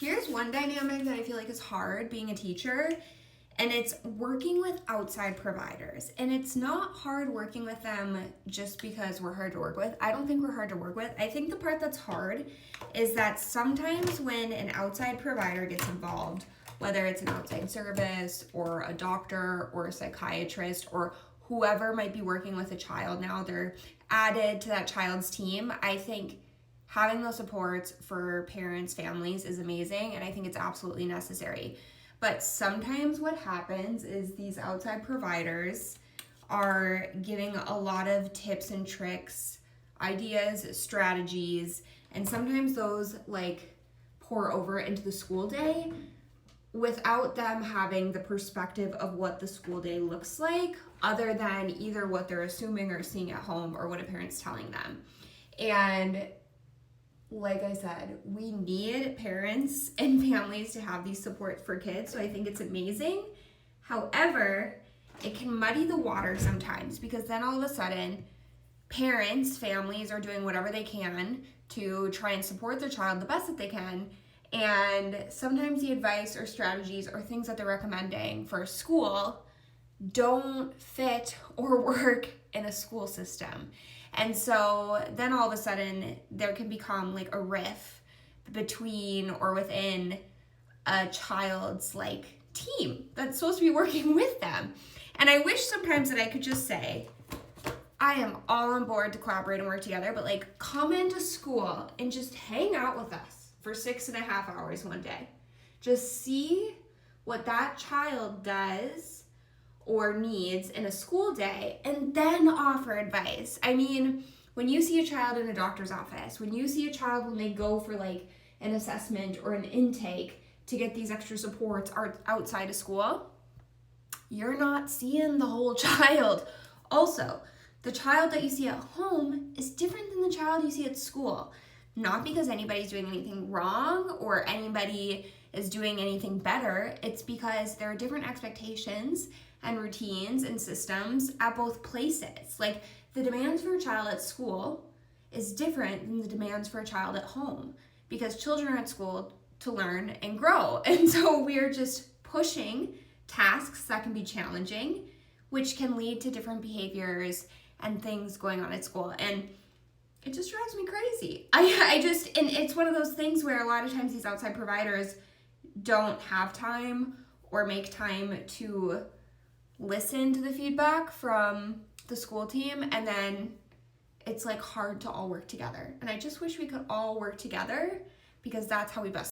Here's one dynamic that I feel like is hard being a teacher, and it's working with outside providers. And it's not hard working with them just because we're hard to work with. I don't think we're hard to work with. I think the part that's hard is that sometimes when an outside provider gets involved, whether it's an outside service or a doctor or a psychiatrist or whoever might be working with a child now, they're added to that child's team. I think having those supports for parents, families is amazing, and I think it's absolutely necessary. But sometimes what happens is these outside providers are giving a lot of tips and tricks, ideas, strategies, and sometimes those pour over into the school day without them having the perspective of what the school day looks like, other than either what they're assuming or seeing at home or what a parent's telling them. And like I said, we need parents and families to have these supports for kids, so I think it's amazing. However, it can muddy the water sometimes, because then all of a sudden, parents, families are doing whatever they can to try and support their child the best that they can, and sometimes the advice or strategies or things that they're recommending for school don't fit or work in a school system. And so then all of a sudden there can become a rift between or within a child's team that's supposed to be working with them. And I wish sometimes that I could just say, I am all on board to collaborate and work together, but come into school and just hang out with us for 6.5 hours one day. Just see what that child does or needs in a school day, and then offer advice. I mean, when you see a child in a doctor's office, when you see a child when they go for an assessment or an intake to get these extra supports outside of school, you're not seeing the whole child. Also, the child that you see at home is different than the child you see at school. Not because anybody's doing anything wrong or anybody is doing anything better. It's because there are different expectations and routines and systems at both places. The demands for a child at school is different than the demands for a child at home, because children are at school to learn and grow. And so we're just pushing tasks that can be challenging, which can lead to different behaviors and things going on at school. And it just drives me crazy. And it's one of those things where a lot of times these outside providers don't have time or make time to listen to the feedback from the school team, and then it's hard to all work together. And I just wish we could all work together, because that's how we best